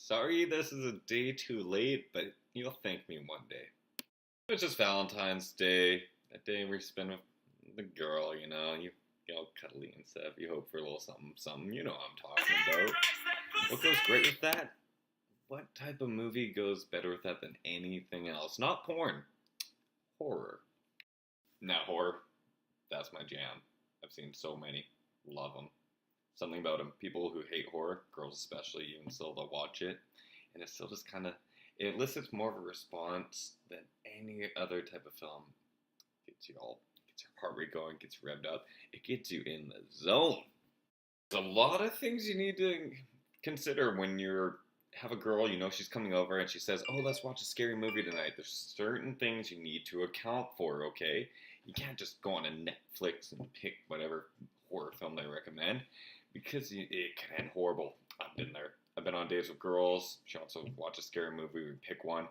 Sorry this is a day too late, but you'll thank me one day. It's just Valentine's Day, a day we spend with the girl, you get all cuddly and stuff. You hope for a little something, something. You know what I'm talking about. What goes great with that? What type of movie goes better with that than anything else? Not porn. Horror. Now, horror, that's my jam. I've seen so many. Love them. Something about them. People who hate horror, girls especially, even still, they'll watch it. And it still just kind of, it elicits more of a response than any other type of film. Gets you all, gets your heart rate going, gets revved up. It gets you in the zone. There's a lot of things you need to consider when you're have a girl, she's coming over and she says, oh, let's watch a scary movie tonight. There's certain things you need to account for, okay? You can't just go on a Netflix and pick whatever horror film they recommend because it can end horrible. I've been there. I've been on dates with girls. She wants to watch a scary movie. We pick one,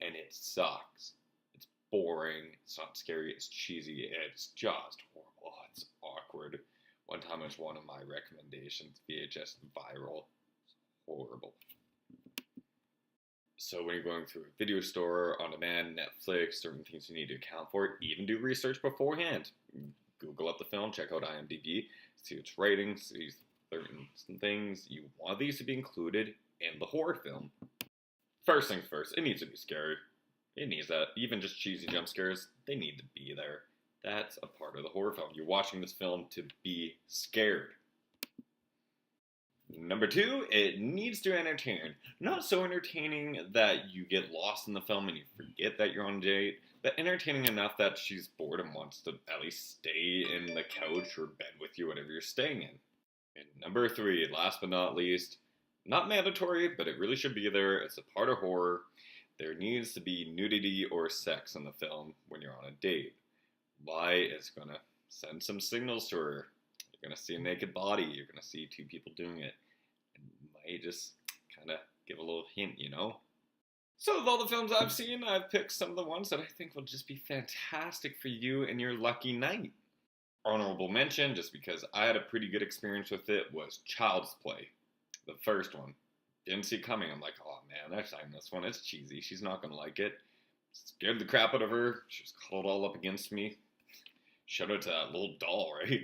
and it sucks. It's boring. It's not scary. It's cheesy. It's just horrible. It's awkward. One time it was one of my recommendations. VHS viral. It's horrible. So when you're going through a video store, on demand, Netflix, certain things you need to account for, even do research beforehand. Google up the film, check out IMDb, see its ratings, see certain things. You want these to be included in the horror film. First things first, it needs to be scary. It needs that. Even just cheesy jump scares, they need to be there. That's a part of the horror film. You're watching this film to be scared. Number two, it needs to entertain. Not so entertaining that you get lost in the film and you forget that you're on a date, but entertaining enough that she's bored and wants to at least stay in the couch or bed with you, whatever you're staying in. And number three, last but not least, not mandatory, but it really should be there. It's a part of horror. There needs to be nudity or sex in the film when you're on a date. Why? It's going to send some signals to her. You're going to see a naked body. You're going to see two people doing it. And might just kind of give a little hint, So of all the films I've seen, I've picked some of the ones that I think will just be fantastic for you and your lucky night. Honorable mention, just because I had a pretty good experience with it, was Child's Play. The first one. Didn't see it coming. I'm like, oh man, I've seen this one. It's cheesy. She's not going to like it. Scared the crap out of her. She was cuddled all up against me. Shout out to that little doll, right?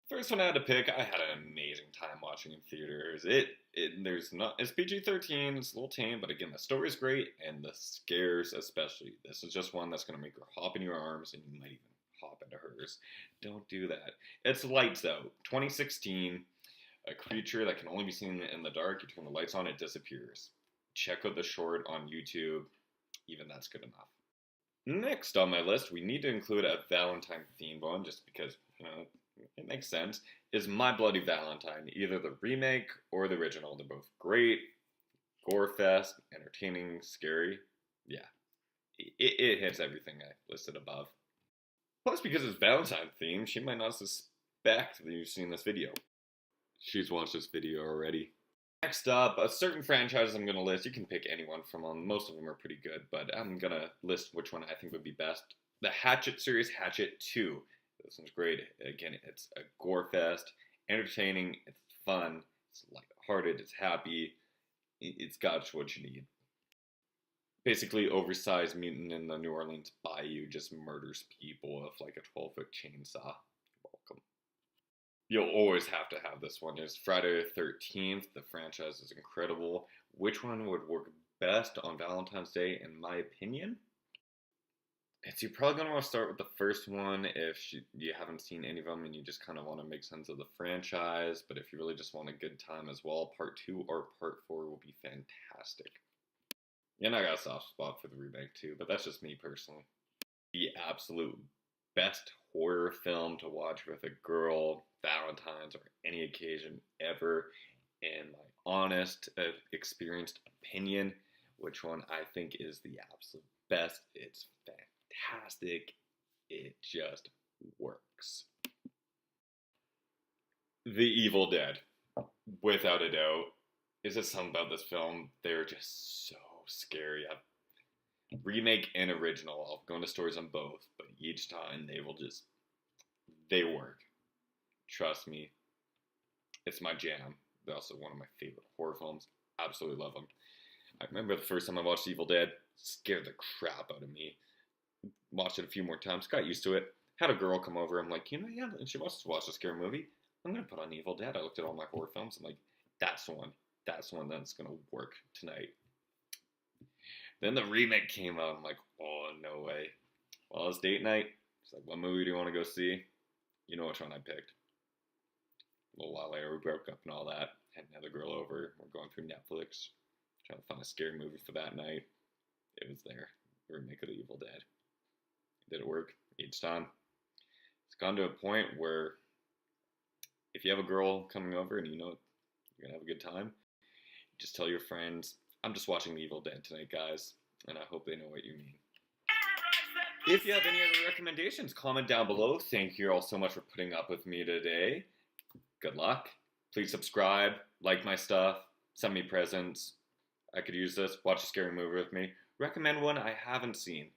First one I had to pick, I had an amazing time watching in theaters. It's PG-13, it's a little tame, but again, the story's great, and the scares especially. This is just one that's going to make her hop in your arms, and you might even hop into hers. Don't do that. It's Lights Out, 2016, a creature that can only be seen in the dark. You turn the lights on, it disappears. Check out the short on YouTube. Even that's good enough. Next on my list, we need to include a Valentine-themed one, just because, it makes sense, is My Bloody Valentine. Either the remake or the original. They're both great, gore-fest, entertaining, scary. Yeah, it hits everything I listed above. Plus, because it's Valentine themed, she might not suspect that you've seen this video. She's watched this video already. Next up, a certain franchise I'm going to list. You can pick anyone from them. Most of them are pretty good, but I'm going to list which one I think would be best. The Hatchet series, Hatchet 2. This one's great. Again, it's a gore fest, entertaining, it's fun, it's lighthearted, it's happy. It's got what you need. Basically, oversized mutant in the New Orleans bayou just murders people with like a 12-foot chainsaw. Welcome. You'll always have to have this one. It's Friday the 13th. The franchise is incredible. Which one would work best on Valentine's Day, in my opinion? You're probably going to want to start with the first one if you haven't seen any of them and you just kind of want to make sense of the franchise. But if you really just want a good time as well, part 2 or part 4 will be fantastic. And I got a soft spot for the remake too, but that's just me personally. The absolute best horror film to watch with a girl, Valentine's, or any occasion ever. In my honest, experienced opinion, which one I think is the absolute best. It's fantastic. It just works. The Evil Dead, without a doubt. Is it something about this film? They're just so scary. Remake and original. I'll go into stories on both, but each time they work. Trust me. It's my jam. They're also one of my favorite horror films Absolutely love them. I remember the first time I watched Evil Dead, scared the crap out of me. Watched it a few more times, got used to it. Had a girl come over. I'm like, yeah, and she wants to watch a scary movie. I'm gonna put on Evil Dead. I looked at all my horror films. I'm like, that's the one. That's the one that's gonna work tonight. Then the remake came out. I'm like, oh no way. Well, it's date night. It's like, what movie do you want to go see? You know which one I picked. A little while later, we broke up and all that. Had another girl over. We're going through Netflix, trying to find a scary movie for that night. It was there. The remake of The Evil Dead. Did it work each time? It's gone to a point where if you have a girl coming over and you know you're gonna have a good time, just tell your friends, I'm just watching The Evil Dead tonight, guys, and I hope they know what you mean. If you have any other recommendations, comment down below. Thank you all so much for putting up with me today. Good luck. Please subscribe, like my stuff, send me presents. I could use this. Watch a scary movie with me. Recommend one I haven't seen.